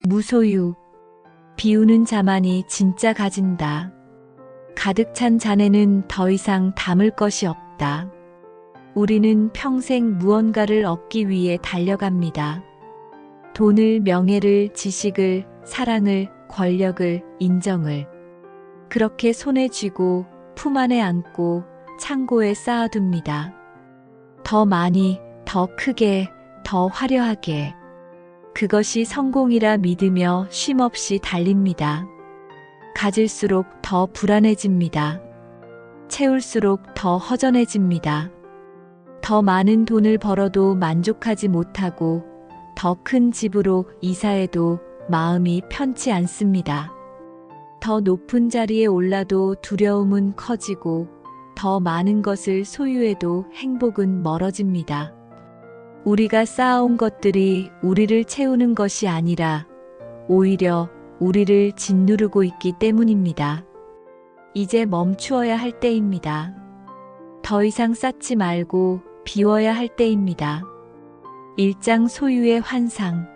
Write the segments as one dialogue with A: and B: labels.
A: 무소유. 비우는 자만이 진짜 가진다. 가득 찬 잔에는 더 이상 담을 것이 없다. 우리는 평생 무언가를 얻기 위해 달려갑니다. 돈을, 명예를, 지식을, 사랑을, 권력을, 인정을. 그렇게 손에 쥐고 품 안에 안고 창고에 쌓아둡니다. 더 많이, 더 크게, 더 화려하게. 그것이 성공이라 믿으며 쉼없이 달립니다. 가질수록 더 불안해집니다. 채울수록 더 허전해집니다. 더 많은 돈을 벌어도 만족하지 못하고 더 큰 집으로 이사해도 마음이 편치 않습니다. 더 높은 자리에 올라도 두려움은 커지고 더 많은 것을 소유해도 행복은 멀어집니다. 우리가 쌓아온 것들이 우리를 채우는 것이 아니라 오히려 우리를 짓누르고 있기 때문입니다. 이제 멈추어야 할 때입니다. 더 이상 쌓지 말고 비워야 할 때입니다. 일장 소유의 환상.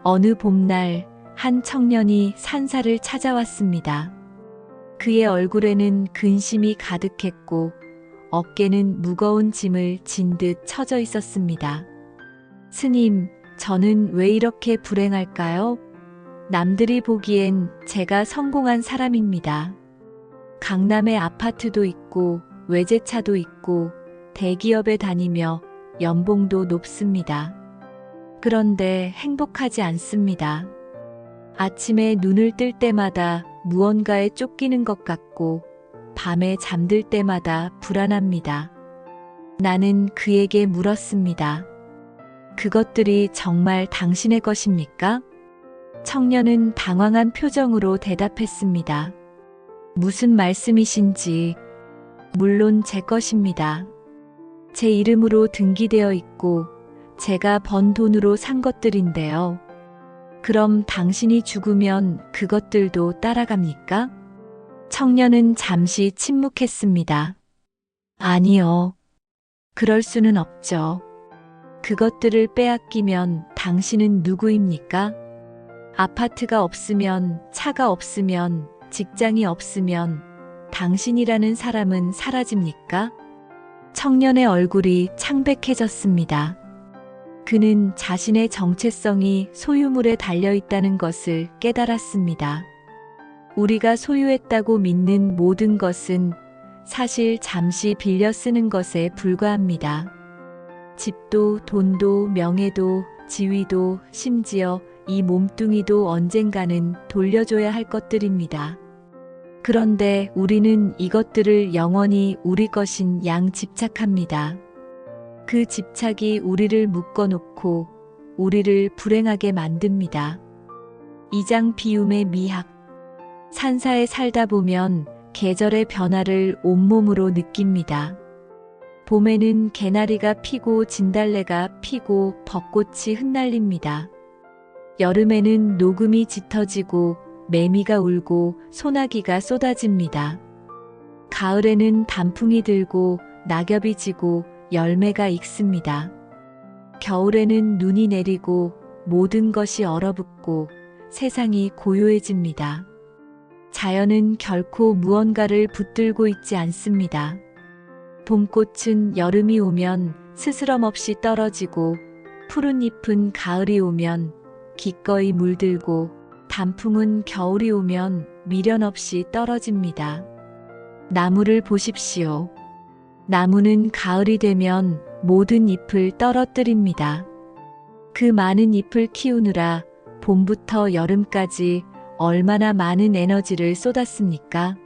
A: 어느 봄날 한 청년이 산사를 찾아왔습니다. 그의 얼굴에는 근심이 가득했고 어깨는 무거운 짐을 진 듯 처져 있었습니다. 스님, 저는 왜 이렇게 불행할까요? 남들이 보기엔 제가 성공한 사람입니다. 강남에 아파트도 있고 외제차도 있고 대기업에 다니며 연봉도 높습니다. 그런데 행복하지 않습니다. 아침에 눈을 뜰 때마다 무언가에 쫓기는 것 같고 밤에 잠들 때마다 불안합니다. 나는 그에게 물었습니다. 그것들이 정말 당신의 것입니까? 청년은 당황한 표정으로 대답했습니다. 무슨 말씀이신지. 물론 제 것입니다. 제 이름으로 등기되어 있고 제가 번 돈으로 산 것들인데요. 그럼 당신이 죽으면 그것들도 따라갑니까? 청년은 잠시 침묵했습니다. 아니요. 그럴 수는 없죠. 그것들을 빼앗기면 당신은 누구입니까? 아파트가 없으면, 차가 없으면, 직장이 없으면 당신이라는 사람은 사라집니까? 청년의 얼굴이 창백해졌습니다. 그는 자신의 정체성이 소유물에 달려있다는 것을 깨달았습니다. 우리가 소유했다고 믿는 모든 것은 사실 잠시 빌려 쓰는 것에 불과합니다. 집도, 돈도, 명예도, 지위도, 심지어 이 몸뚱이도 언젠가는 돌려줘야 할 것들입니다. 그런데 우리는 이것들을 영원히 우리 것인 양 집착합니다. 그 집착이 우리를 묶어놓고 우리를 불행하게 만듭니다. 2장 비움의 미학. 산사에 살다 보면 계절의 변화를 온몸으로 느낍니다. 봄에는 개나리가 피고 진달래가 피고 벚꽃이 흩날립니다. 여름에는 녹음이 짙어지고 매미가 울고 소나기가 쏟아집니다. 가을에는 단풍이 들고 낙엽이 지고 열매가 익습니다. 겨울에는 눈이 내리고 모든 것이 얼어붙고 세상이 고요해집니다. 자연은 결코 무언가를 붙들고 있지 않습니다. 봄꽃은 여름이 오면 스스럼 없이 떨어지고 푸른 잎은 가을이 오면 기꺼이 물들고 단풍은 겨울이 오면 미련 없이 떨어집니다. 나무를 보십시오. 나무는 가을이 되면 모든 잎을 떨어뜨립니다. 그 많은 잎을 키우느라 봄부터 여름까지 얼마나 많은 에너지를 쏟았습니까?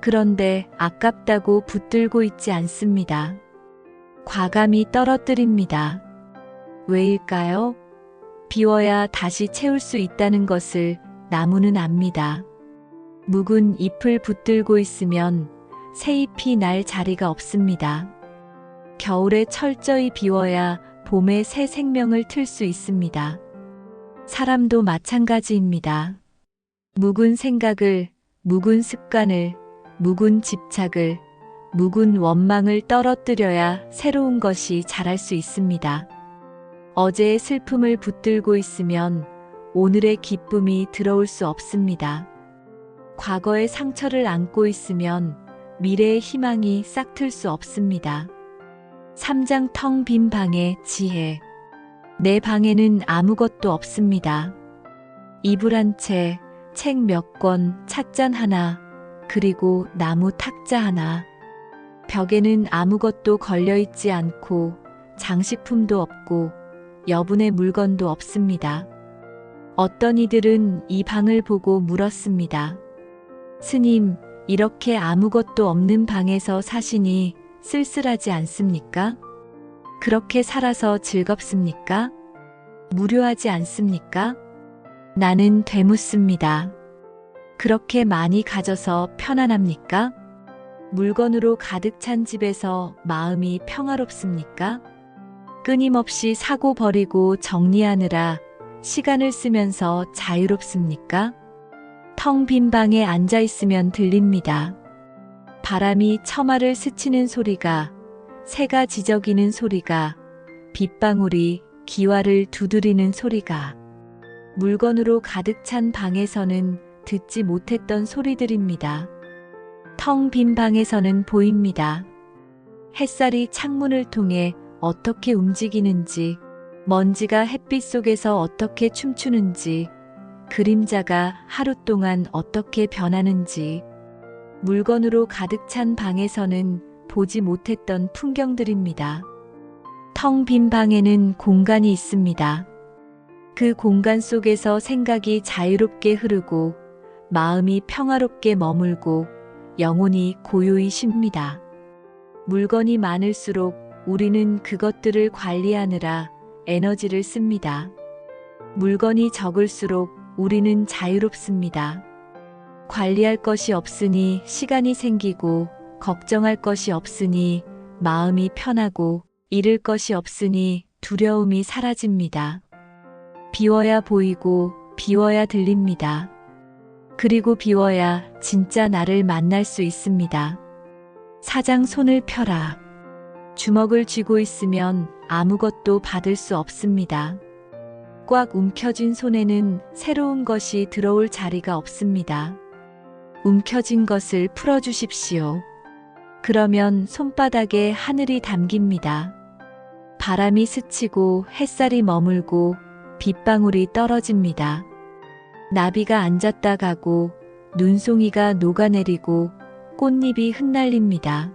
A: 그런데 아깝다고 붙들고 있지 않습니다. 과감히 떨어뜨립니다. 왜일까요? 비워야 다시 채울 수 있다는 것을 나무는 압니다. 묵은 잎을 붙들고 있으면 새 잎이 날 자리가 없습니다. 겨울에 철저히 비워야 봄에 새 생명을 틀 수 있습니다. 사람도 마찬가지입니다. 묵은 생각을, 묵은 습관을, 묵은 집착을, 묵은 원망을 떨어뜨려야 새로운 것이 자랄 수 있습니다. 어제의 슬픔을 붙들고 있으면 오늘의 기쁨이 들어올 수 없습니다. 과거의 상처를 안고 있으면 미래의 희망이 싹틀 수 없습니다. 3장 텅 빈 방의 지혜. 내 방에는 아무것도 없습니다. 이불 한 채, 책 몇 권, 찻잔 하나, 그리고 나무 탁자 하나. 벽에는 아무것도 걸려있지 않고 장식품도 없고 여분의 물건도 없습니다. 어떤 이들은 이 방을 보고 물었습니다. 스님, 이렇게 아무것도 없는 방에서 사시니 쓸쓸하지 않습니까? 그렇게 살아서 즐겁습니까? 무료하지 않습니까? 나는 되묻습니다. 그렇게 많이 가져서 편안합니까? 물건으로 가득 찬 집에서 마음이 평화롭습니까? 끊임없이 사고 버리고 정리하느라 시간을 쓰면서 자유롭습니까? 텅 빈 방에 앉아 있으면 들립니다. 바람이 처마를 스치는 소리가, 새가 지저귀는 소리가, 빗방울이 기와를 두드리는 소리가. 물건으로 가득 찬 방에서는 듣지 못했던 소리들입니다. 텅 빈 방에서는 보입니다. 햇살이 창문을 통해 어떻게 움직이는지, 먼지가 햇빛 속에서 어떻게 춤추는지, 그림자가 하루 동안 어떻게 변하는지. 물건으로 가득 찬 방에서는 보지 못했던 풍경들입니다. 텅 빈 방에는 공간이 있습니다. 그 공간 속에서 생각이 자유롭게 흐르고 마음이 평화롭게 머물고 영혼이 고요히 쉽니다. 물건이 많을수록 우리는 그것들을 관리하느라 에너지를 씁니다. 물건이 적을수록 우리는 자유롭습니다. 관리할 것이 없으니 시간이 생기고, 걱정할 것이 없으니 마음이 편하고, 잃을 것이 없으니 두려움이 사라집니다. 비워야 보이고 비워야 들립니다. 그리고 비워야 진짜 나를 만날 수 있습니다. 4장 손을 펴라. 주먹을 쥐고 있으면 아무것도 받을 수 없습니다. 꽉 움켜쥔 손에는 새로운 것이 들어올 자리가 없습니다. 움켜진 것을 풀어주십시오. 그러면 손바닥에 하늘이 담깁니다. 바람이 스치고 햇살이 머물고 빗방울이 떨어집니다. 나비가 앉았다 가고 눈송이가 녹아내리고 꽃잎이 흩날립니다.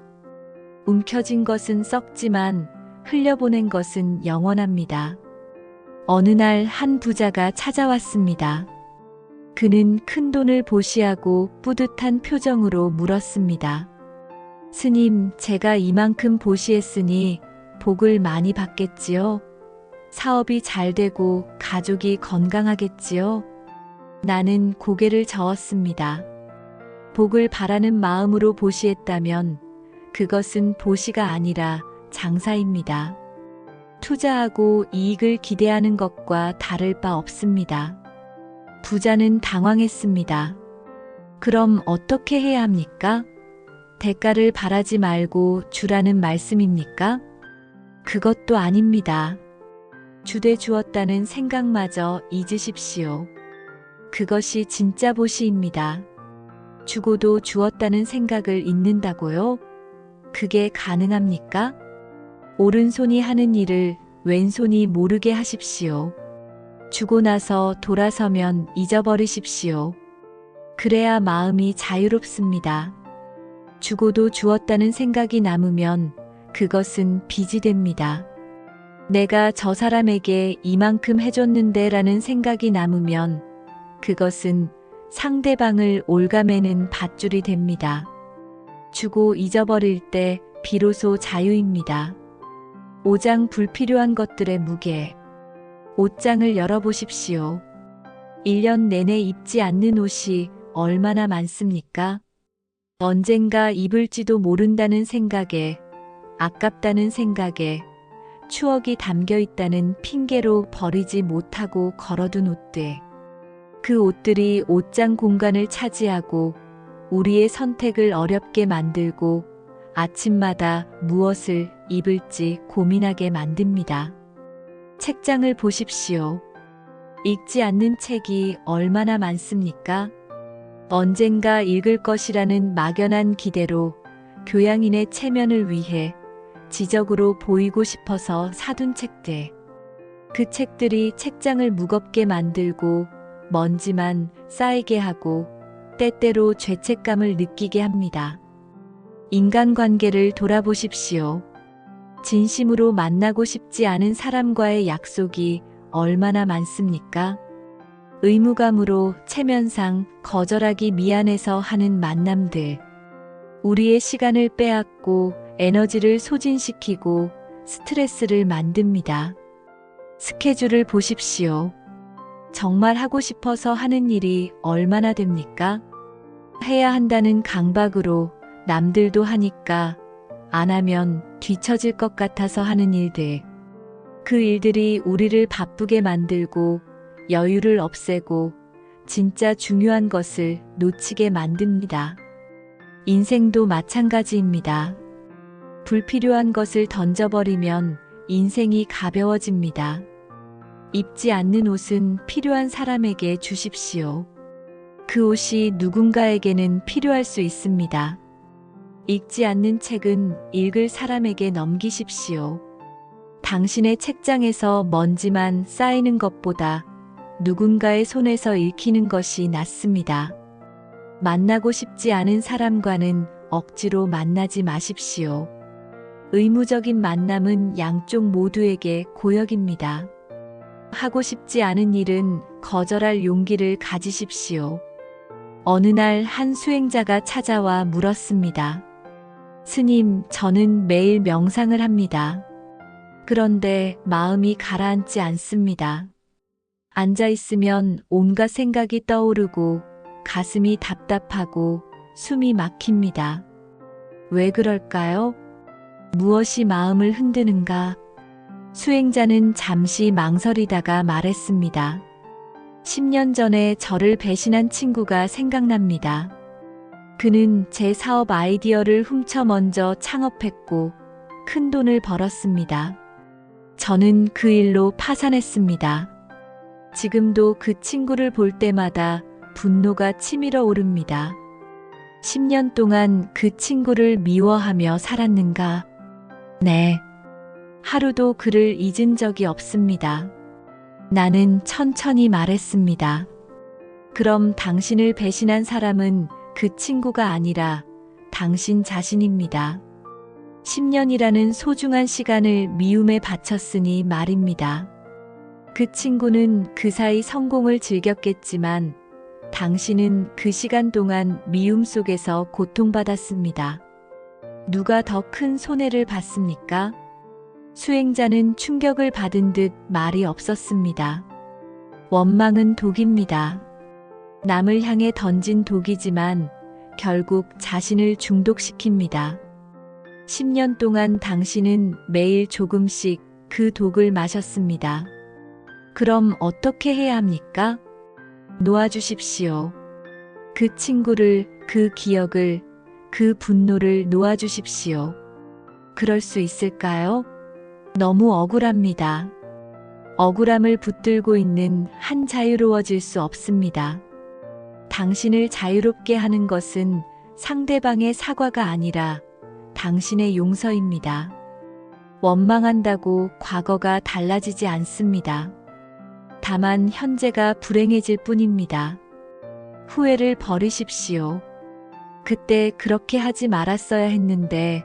A: 움켜진 것은 썩지만 흘려보낸 것은 영원합니다. 어느 날 한 부자가 찾아왔습니다. 그는 큰 돈을 보시하고 뿌듯한 표정으로 물었습니다. 스님, 제가 이만큼 보시했으니 복을 많이 받겠지요? 사업이 잘 되고 가족이 건강하겠지요? 나는 고개를 저었습니다. 복을 바라는 마음으로 보시했다면 그것은 보시가 아니라 장사입니다. 투자하고 이익을 기대하는 것과 다를 바 없습니다. 부자는 당황했습니다. 그럼 어떻게 해야 합니까? 대가를 바라지 말고 주라는 말씀입니까? 그것도 아닙니다. 주되 주었다는 생각마저 잊으십시오. 그것이 진짜 보시입니다. 주고도 주었다는 생각을 잊는다고요? 그게 가능합니까? 오른손이 하는 일을 왼손이 모르게 하십시오. 주고 나서 돌아서면 잊어버리십시오. 그래야 마음이 자유롭습니다. 주고도 주었다는 생각이 남으면 그것은 빚이 됩니다. 내가 저 사람에게 이만큼 해줬는데 라는 생각이 남으면 그것은 상대방을 올가매는 밧줄이 됩니다. 주고 잊어버릴 때 비로소 자유입니다. 5장 불필요한 것들의 무게. 옷장을 열어보십시오. 1년 내내 입지 않는 옷이 얼마나 많습니까? 언젠가 입을지도 모른다는 생각에, 아깝다는 생각에, 추억이 담겨 있다는 핑계로 버리지 못하고 걸어둔 옷들. 그 옷들이 옷장 공간을 차지하고 우리의 선택을 어렵게 만들고 아침마다 무엇을 입을지 고민하게 만듭니다. 책장을 보십시오. 읽지 않는 책이 얼마나 많습니까? 언젠가 읽을 것이라는 막연한 기대로 교양인의 체면을 위해 지적으로 보이고 싶어서 사둔 책들. 그 책들이 책장을 무겁게 만들고 먼지만 쌓이게 하고 때때로 죄책감을 느끼게 합니다. 인간관계를 돌아보십시오. 진심으로 만나고 싶지 않은 사람과의 약속이 얼마나 많습니까? 의무감으로 체면상 거절하기 미안해서 하는 만남들. 우리의 시간을 빼앗고 에너지를 소진시키고 스트레스를 만듭니다. 스케줄을 보십시오. 정말 하고 싶어서 하는 일이 얼마나 됩니까? 해야 한다는 강박으로 남들도 하니까 안 하면 뒤처질 것 같아서 하는 일들. 그 일들이 우리를 바쁘게 만들고 여유를 없애고 진짜 중요한 것을 놓치게 만듭니다. 인생도 마찬가지입니다. 불필요한 것을 던져버리면 인생이 가벼워집니다. 입지 않는 옷은 필요한 사람에게 주십시오. 그 옷이 누군가에게는 필요할 수 있습니다. 읽지 않는 책은 읽을 사람에게 넘기십시오. 당신의 책장에서 먼지만 쌓이는 것보다 누군가의 손에서 읽히는 것이 낫습니다. 만나고 싶지 않은 사람과는 억지로 만나지 마십시오. 의무적인 만남은 양쪽 모두에게 고역입니다. 하고 싶지 않은 일은 거절할 용기를 가지십시오. 어느 날 한 수행자가 찾아와 물었습니다. 스님, 저는 매일 명상을 합니다. 그런데 마음이 가라앉지 않습니다. 앉아 있으면 온갖 생각이 떠오르고 가슴이 답답하고 숨이 막힙니다. 왜 그럴까요? 무엇이 마음을 흔드는가? 수행자는 잠시 망설이다가 말했습니다. 10년 전에 저를 배신한 친구가 생각납니다. 그는 제 사업 아이디어를 훔쳐 먼저 창업했고 큰 돈을 벌었습니다. 저는 그 일로 파산했습니다. 지금도 그 친구를 볼 때마다 분노가 치밀어 오릅니다. 10년 동안 그 친구를 미워하며 살았는가? 네. 하루도 그를 잊은 적이 없습니다. 나는 천천히 말했습니다. 그럼 당신을 배신한 사람은 그 친구가 아니라 당신 자신입니다. 10년이라는 소중한 시간을 미움에 바쳤으니 말입니다. 그 친구는 그 사이 성공을 즐겼겠지만 당신은 그 시간 동안 미움 속에서 고통받았습니다. 누가 더 큰 손해를 봤습니까? 수행자는 충격을 받은 듯 말이 없었습니다. 원망은 독입니다. 남을 향해 던진 독이지만 결국 자신을 중독시킵니다. 10년 동안 당신은 매일 조금씩 그 독을 마셨습니다. 그럼 어떻게 해야 합니까? 놓아주십시오. 그 친구를, 그 기억을, 그 분노를 놓아주십시오. 그럴 수 있을까요? 너무 억울합니다. 억울함을 붙들고 있는 한 자유로워질 수 없습니다. 당신을 자유롭게 하는 것은 상대방의 사과가 아니라 당신의 용서입니다. 원망한다고 과거가 달라지지 않습니다. 다만 현재가 불행해질 뿐입니다. 후회를 버리십시오. 그때 그렇게 하지 말았어야 했는데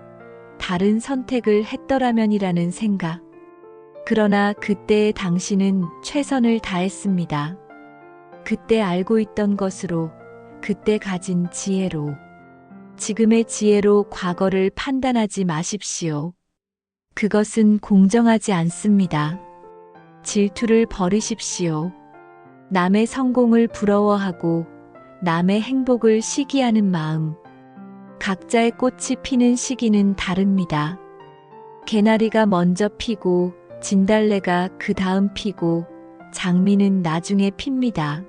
A: 다른 선택을 했더라면이라는 생각. 그러나 그때의 당신은 최선을 다했습니다. 그때 알고 있던 것으로, 그때 가진 지혜로. 지금의 지혜로 과거를 판단하지 마십시오. 그것은 공정하지 않습니다. 질투를 버리십시오. 남의 성공을 부러워하고 남의 행복을 시기하는 마음. 각자의 꽃이 피는 시기는 다릅니다. 개나리가 먼저 피고 진달래가 그 다음 피고 장미는 나중에 핍니다.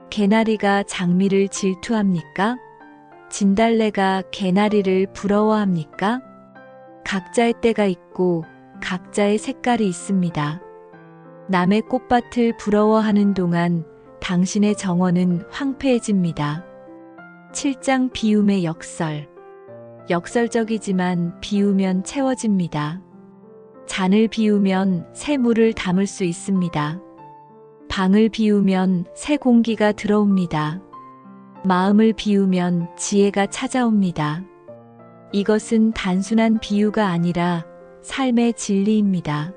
A: 개나리가 장미를 질투합니까? 진달래가 개나리를 부러워합니까? 각자의 때가 있고 각자의 색깔이 있습니다. 남의 꽃밭을 부러워하는 동안 당신의 정원은 황폐해집니다. 7장 비움의 역설. 역설적이지만 비우면 채워집니다. 잔을 비우면 새 물을 담을 수 있습니다. 방을 비우면 새 공기가 들어옵니다. 마음을 비우면 지혜가 찾아옵니다. 이것은 단순한 비유가 아니라 삶의 진리입니다.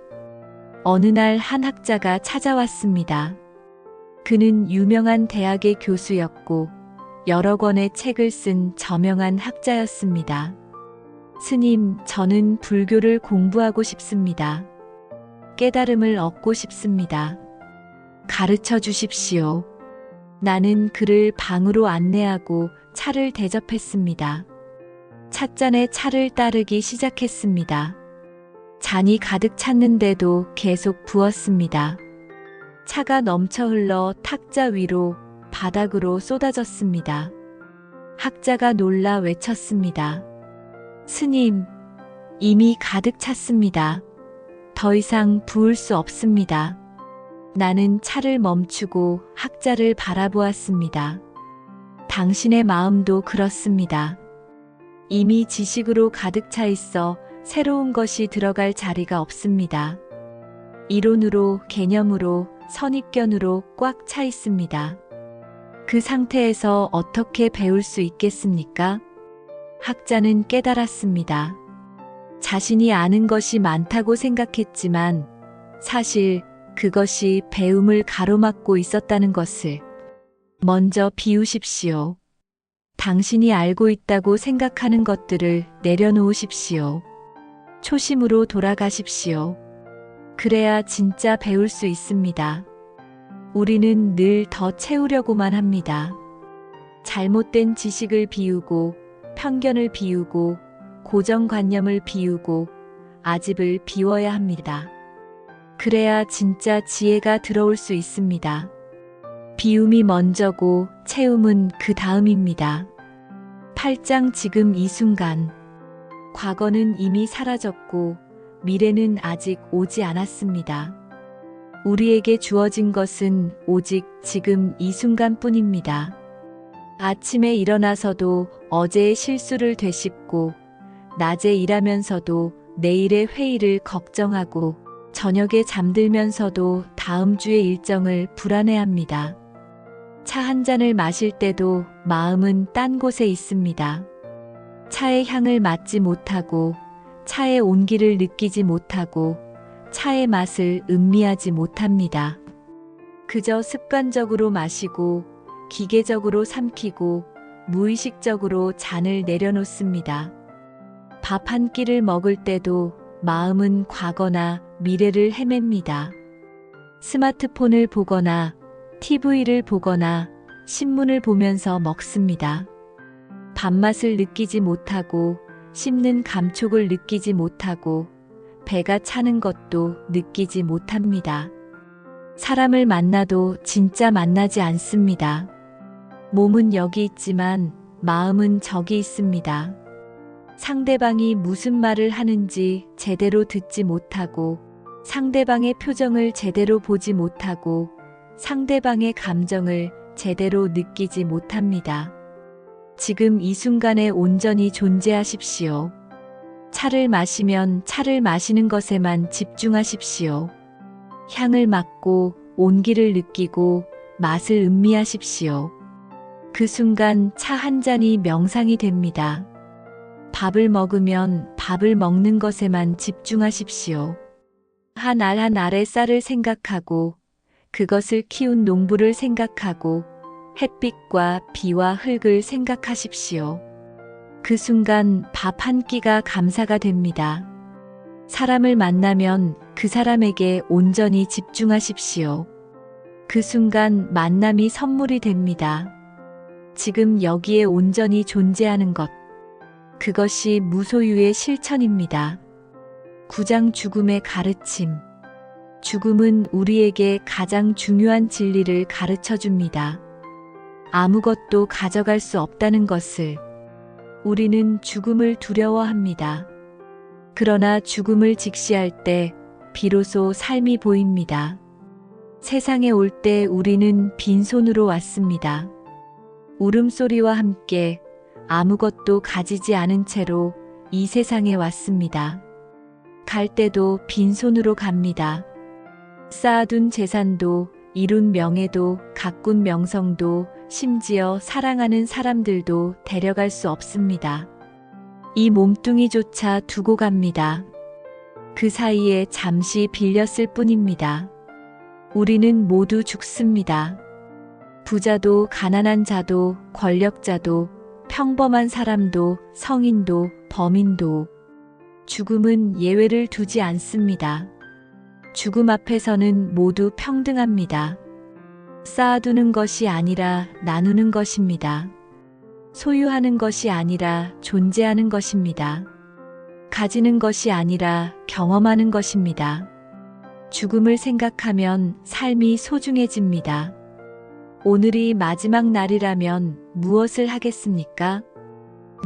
A: 어느 날 한 학자가 찾아왔습니다. 그는 유명한 대학의 교수였고 여러 권의 책을 쓴 저명한 학자였습니다. 스님, 저는 불교를 공부하고 싶습니다. 깨달음을 얻고 싶습니다. 가르쳐 주십시오. 나는 그를 방으로 안내하고 차를 대접했습니다. 찻잔에 차를 따르기 시작했습니다. 잔이 가득 찼는데도 계속 부었습니다. 차가 넘쳐 흘러 탁자 위로 바닥으로 쏟아졌습니다. 학자가 놀라 외쳤습니다. 스님, 이미 가득 찼습니다. 더 이상 부을 수 없습니다. 나는 차를 멈추고 학자를 바라보았습니다. 당신의 마음도 그렇습니다. 이미 지식으로 가득 차 있어 새로운 것이 들어갈 자리가 없습니다. 이론으로, 개념으로, 선입견으로 꽉 차 있습니다. 그 상태에서 어떻게 배울 수 있겠습니까? 학자는 깨달았습니다. 자신이 아는 것이 많다고 생각했지만 사실 그것이 배움을 가로막고 있었다는 것을 먼저 비우십시오. 당신이 알고 있다고 생각하는 것들을 내려놓으십시오. 초심으로 돌아가십시오. 그래야 진짜 배울 수 있습니다. 우리는 늘 더 채우려고만 합니다. 잘못된 지식을 비우고, 편견을 비우고, 고정관념을 비우고, 아집을 비워야 합니다. 그래야 진짜 지혜가 들어올 수 있습니다. 비움이 먼저고 채움은 그 다음입니다. 8장 지금 이 순간. 과거는 이미 사라졌고 미래는 아직 오지 않았습니다. 우리에게 주어진 것은 오직 지금 이 순간뿐입니다. 아침에 일어나서도 어제의 실수를 되짚고, 낮에 일하면서도 내일의 회의를 걱정하고, 저녁에 잠들면서도 다음 주의 일정을 불안해합니다. 차 한 잔을 마실 때도 마음은 딴 곳에 있습니다. 차의 향을 맡지 못하고, 차의 온기를 느끼지 못하고, 차의 맛을 음미하지 못합니다. 그저 습관적으로 마시고, 기계적으로 삼키고, 무의식적으로 잔을 내려놓습니다. 밥 한 끼를 먹을 때도 마음은 과거나 미래를 헤맵니다. 스마트폰을 보거나 TV를 보거나 신문을 보면서 먹습니다. 밥맛을 느끼지 못하고 씹는 감촉을 느끼지 못하고 배가 차는 것도 느끼지 못합니다. 사람을 만나도 진짜 만나지 않습니다. 몸은 여기 있지만 마음은 저기 있습니다. 상대방이 무슨 말을 하는지 제대로 듣지 못하고 상대방의 표정을 제대로 보지 못하고 상대방의 감정을 제대로 느끼지 못합니다. 지금 이 순간에 온전히 존재하십시오. 차를 마시면 차를 마시는 것에만 집중하십시오. 향을 맡고 온기를 느끼고 맛을 음미하십시오. 그 순간 차 한 잔이 명상이 됩니다. 밥을 먹으면 밥을 먹는 것에만 집중하십시오. 한 알 한 알의 쌀을 생각하고 그것을 키운 농부를 생각하고 햇빛과 비와 흙을 생각하십시오. 그 순간 밥 한 끼가 감사가 됩니다. 사람을 만나면 그 사람에게 온전히 집중하십시오. 그 순간 만남이 선물이 됩니다. 지금 여기에 온전히 존재하는 것. 그것이 무소유의 실천입니다. 9장 죽음의 가르침. 죽음은 우리에게 가장 중요한 진리를 가르쳐 줍니다. 아무것도 가져갈 수 없다는 것을. 우리는 죽음을 두려워합니다. 그러나 죽음을 직시할 때 비로소 삶이 보입니다. 세상에 올 때 우리는 빈손으로 왔습니다. 울음소리와 함께 아무것도 가지지 않은 채로 이 세상에 왔습니다. 갈 때도 빈손으로 갑니다. 쌓아둔 재산도, 이룬 명예도, 가꾼 명성도, 심지어 사랑하는 사람들도 데려갈 수 없습니다. 이 몸뚱이조차 두고 갑니다. 그 사이에 잠시 빌렸을 뿐입니다. 우리는 모두 죽습니다. 부자도, 가난한 자도, 권력자도, 평범한 사람도, 성인도, 범인도. 죽음은 예외를 두지 않습니다. 죽음 앞에서는 모두 평등합니다. 쌓아두는 것이 아니라 나누는 것입니다. 소유하는 것이 아니라 존재하는 것입니다. 가지는 것이 아니라 경험하는 것입니다. 죽음을 생각하면 삶이 소중해집니다. 오늘이 마지막 날이라면 무엇을 하겠습니까?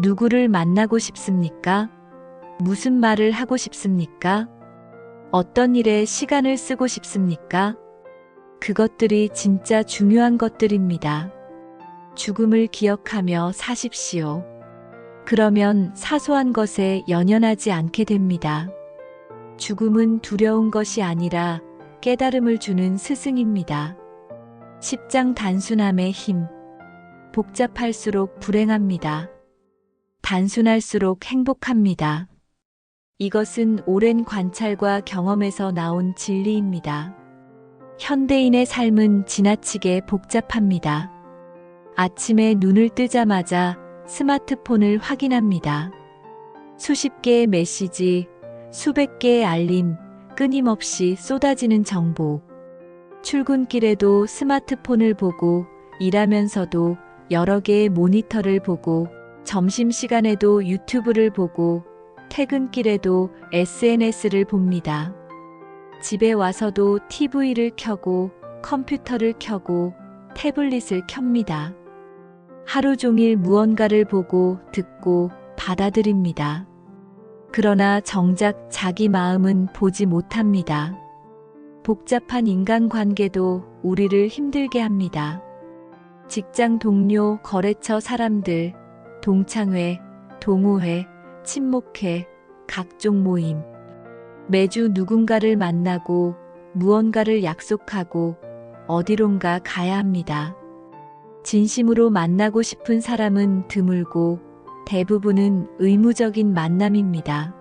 A: 누구를 만나고 싶습니까? 무슨 말을 하고 싶습니까? 어떤 일에 시간을 쓰고 싶습니까? 그것들이 진짜 중요한 것들입니다. 죽음을 기억하며 사십시오. 그러면 사소한 것에 연연하지 않게 됩니다. 죽음은 두려운 것이 아니라 깨달음을 주는 스승입니다. 10장 단순함의 힘. 복잡할수록 불행합니다. 단순할수록 행복합니다. 이것은 오랜 관찰과 경험에서 나온 진리입니다. 현대인의 삶은 지나치게 복잡합니다. 아침에 눈을 뜨자마자 스마트폰을 확인합니다. 수십 개의 메시지, 수백 개의 알림, 끊임없이 쏟아지는 정보. 출근길에도 스마트폰을 보고, 일하면서도 여러 개의 모니터를 보고, 점심시간에도 유튜브를 보고, 퇴근길에도 SNS를 봅니다. 집에 와서도 TV를 켜고, 컴퓨터를 켜고, 태블릿을 켭니다. 하루 종일 무언가를 보고, 듣고, 받아들입니다. 그러나 정작 자기 마음은 보지 못합니다. 복잡한 인간관계도 우리를 힘들게 합니다. 직장 동료, 거래처 사람들, 동창회, 동호회, 친목회, 각종 모임. 매주 누군가를 만나고 무언가를 약속하고 어디론가 가야 합니다. 진심으로 만나고 싶은 사람은 드물고 대부분은 의무적인 만남입니다.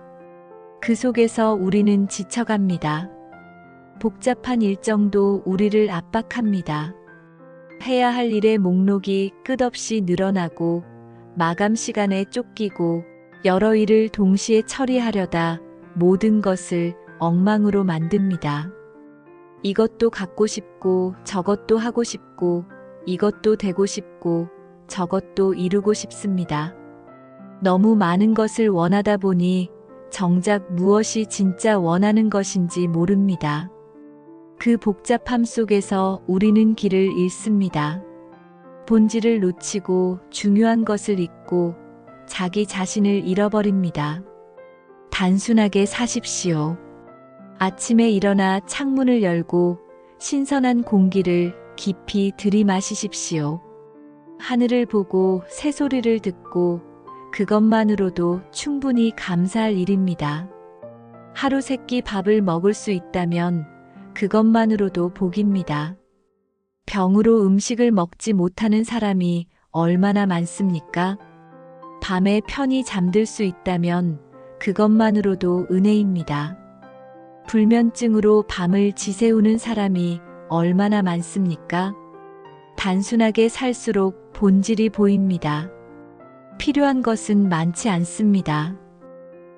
A: 그 속에서 우리는 지쳐갑니다. 복잡한 일정도 우리를 압박합니다. 해야 할 일의 목록이 끝없이 늘어나고 마감 시간에 쫓기고 여러 일을 동시에 처리하려다 모든 것을 엉망으로 만듭니다. 이것도 갖고 싶고 저것도 하고 싶고 이것도 되고 싶고 저것도 이루고 싶습니다. 너무 많은 것을 원하다 보니 정작 무엇이 진짜 원하는 것인지 모릅니다. 그 복잡함 속에서 우리는 길을 잃습니다. 본질을 놓치고 중요한 것을 잊고 자기 자신을 잃어버립니다. 단순하게 사십시오. 아침에 일어나 창문을 열고 신선한 공기를 깊이 들이마시십시오. 하늘을 보고 새소리를 듣고 그것만으로도 충분히 감사할 일입니다. 하루 세 끼 밥을 먹을 수 있다면 그것만으로도 복입니다. 병으로 음식을 먹지 못하는 사람이 얼마나 많습니까? 밤에 편히 잠들 수 있다면 그것만으로도 은혜입니다. 불면증으로 밤을 지새우는 사람이 얼마나 많습니까? 단순하게 살수록 본질이 보입니다. 필요한 것은 많지 않습니다.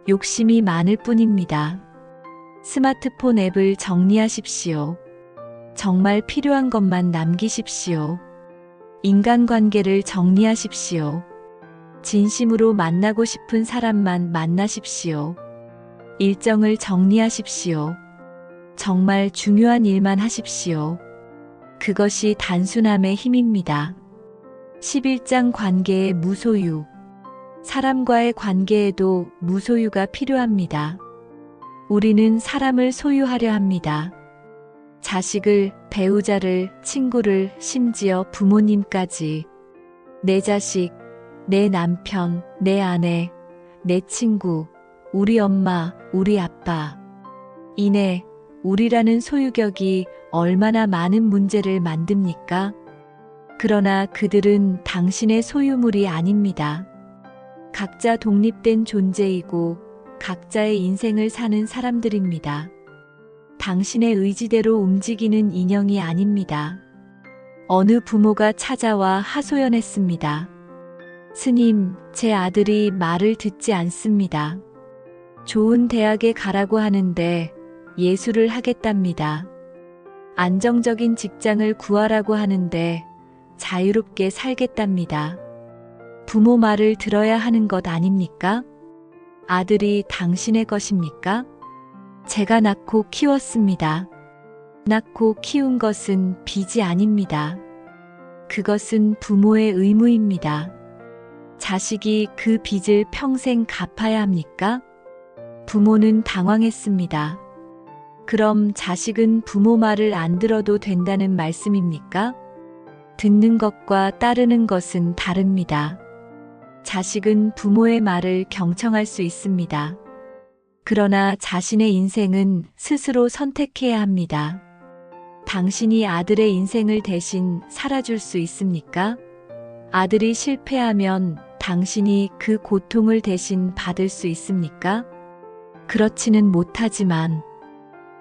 A: 욕심이 많을 뿐입니다. 스마트폰 앱을 정리하십시오. 정말 필요한 것만 남기십시오. 인간관계를 정리하십시오. 진심으로 만나고 싶은 사람만 만나십시오. 일정을 정리하십시오. 정말 중요한 일만 하십시오. 그것이 단순함의 힘입니다. 11장 관계의 무소유. 사람과의 관계에도 무소유가 필요합니다. 우리는 사람을 소유하려 합니다. 자식을, 배우자를, 친구를, 심지어 부모님까지. 내 자식, 내 남편, 내 아내, 내 친구, 우리 엄마, 우리 아빠. 이내 우리라는 소유격이 얼마나 많은 문제를 만듭니까? 그러나 그들은 당신의 소유물이 아닙니다. 각자 독립된 존재이고 각자의 인생을 사는 사람들입니다. 당신의 의지대로 움직이는 인형이 아닙니다. 어느 부모가 찾아와 하소연했습니다. 스님, 제 아들이 말을 듣지 않습니다. 좋은 대학에 가라고 하는데 예술을 하겠답니다. 안정적인 직장을 구하라고 하는데 자유롭게 살겠답니다. 부모 말을 들어야 하는 것 아닙니까? 아들이 당신의 것입니까? 제가 낳고 키웠습니다. 낳고 키운 것은 빚이 아닙니다. 그것은 부모의 의무입니다. 자식이 그 빚을 평생 갚아야 합니까? 부모는 당황했습니다. 그럼 자식은 부모 말을 안 들어도 된다는 말씀입니까? 듣는 것과 따르는 것은 다릅니다. 자식은 부모의 말을 경청할 수 있습니다. 그러나 자신의 인생은 스스로 선택해야 합니다. 당신이 아들의 인생을 대신 살아줄 수 있습니까? 아들이 실패하면 당신이 그 고통을 대신 받을 수 있습니까? 그렇지는 못하지만,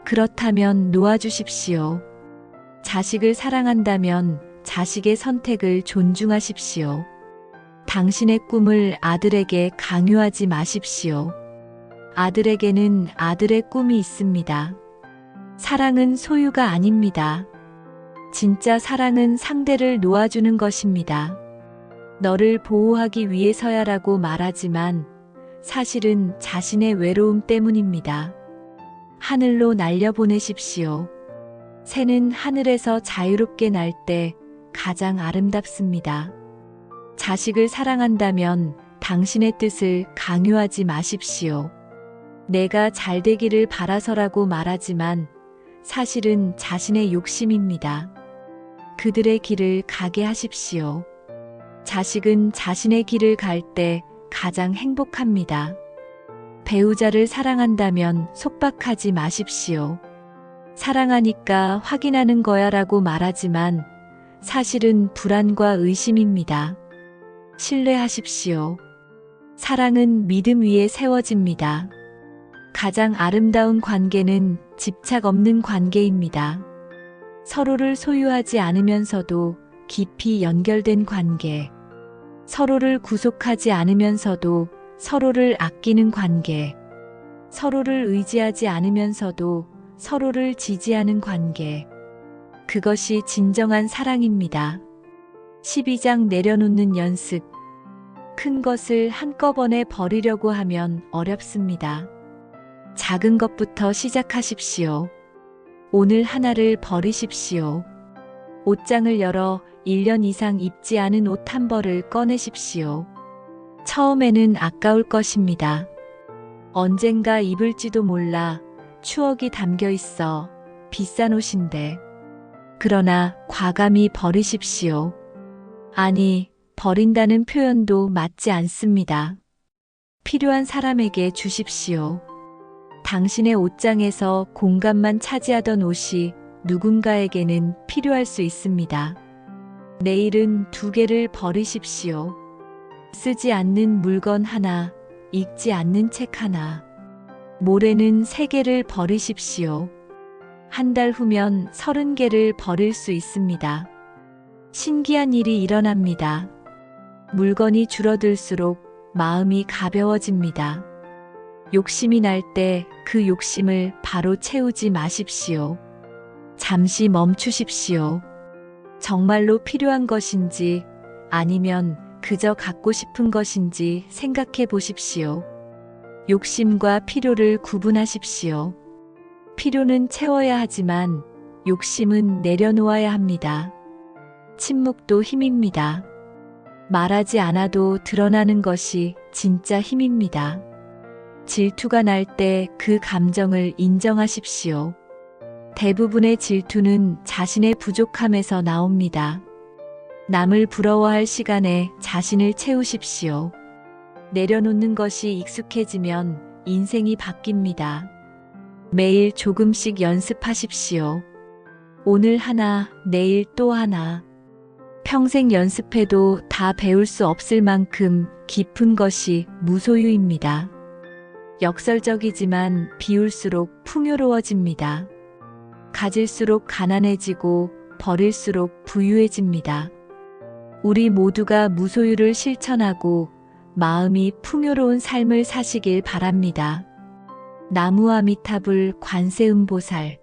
A: 그렇다면 놓아주십시오. 자식을 사랑한다면 자식의 선택을 존중하십시오. 당신의 꿈을 아들에게 강요하지 마십시오. 아들에게는 아들의 꿈이 있습니다. 사랑은 소유가 아닙니다. 진짜 사랑은 상대를 놓아주는 것입니다. 너를 보호하기 위해서야라고 말하지만 사실은 자신의 외로움 때문입니다. 하늘로 날려보내십시오. 새는 하늘에서 자유롭게 날 때 가장 아름답습니다. 자식을 사랑한다면 당신의 뜻을 강요하지 마십시오. 내가 잘 되기를 바라서라고 말하지만 사실은 자신의 욕심입니다. 그들의 길을 가게 하십시오. 자식은 자신의 길을 갈 때 가장 행복합니다. 배우자를 사랑한다면 속박하지 마십시오. 사랑하니까 확인하는 거야라고 말하지만 사실은 불안과 의심입니다. 신뢰하십시오. 사랑은 믿음 위에 세워집니다. 가장 아름다운 관계는 집착 없는 관계입니다. 서로를 소유하지 않으면서도 깊이 연결된 관계. 서로를 구속하지 않으면서도 서로를 아끼는 관계. 서로를 의지하지 않으면서도 서로를 지지하는 관계. 그것이 진정한 사랑입니다. 12장 내려놓는 연습. 큰 것을 한꺼번에 버리려고 하면 어렵습니다. 작은 것부터 시작하십시오. 오늘 하나를 버리십시오. 옷장을 열어 1년 이상 입지 않은 옷 한 벌을 꺼내십시오. 처음에는 아까울 것입니다. 언젠가 입을지도 몰라 추억이 담겨 있어 비싼 옷인데. 그러나 과감히 버리십시오. 아니, 버린다는 표현도 맞지 않습니다. 필요한 사람에게 주십시오. 당신의 옷장에서 공간만 차지하던 옷이 누군가에게는 필요할 수 있습니다. 내일은 2개를 버리십시오. 쓰지 않는 물건 하나, 읽지 않는 책 하나. 모레는 3개를 버리십시오. 한 달 후면 30개를 버릴 수 있습니다. 신기한 일이 일어납니다. 물건이 줄어들수록 마음이 가벼워집니다. 욕심이 날 때 그 욕심을 바로 채우지 마십시오. 잠시 멈추십시오. 정말로 필요한 것인지 아니면 그저 갖고 싶은 것인지 생각해 보십시오. 욕심과 필요를 구분하십시오. 필요는 채워야 하지만 욕심은 내려놓아야 합니다. 침묵도 힘입니다. 말하지 않아도 드러나는 것이 진짜 힘입니다. 질투가 날 때 그 감정을 인정하십시오. 대부분의 질투는 자신의 부족함에서 나옵니다. 남을 부러워할 시간에 자신을 채우십시오. 내려놓는 것이 익숙해지면 인생이 바뀝니다. 매일 조금씩 연습하십시오. 오늘 하나, 내일 또 하나. 평생 연습해도 다 배울 수 없을 만큼 깊은 것이 무소유입니다. 역설적이지만 비울수록 풍요로워집니다. 가질수록 가난해지고 버릴수록 부유해집니다. 우리 모두가 무소유를 실천하고 마음이 풍요로운 삶을 사시길 바랍니다. 나무아미타불 관세음보살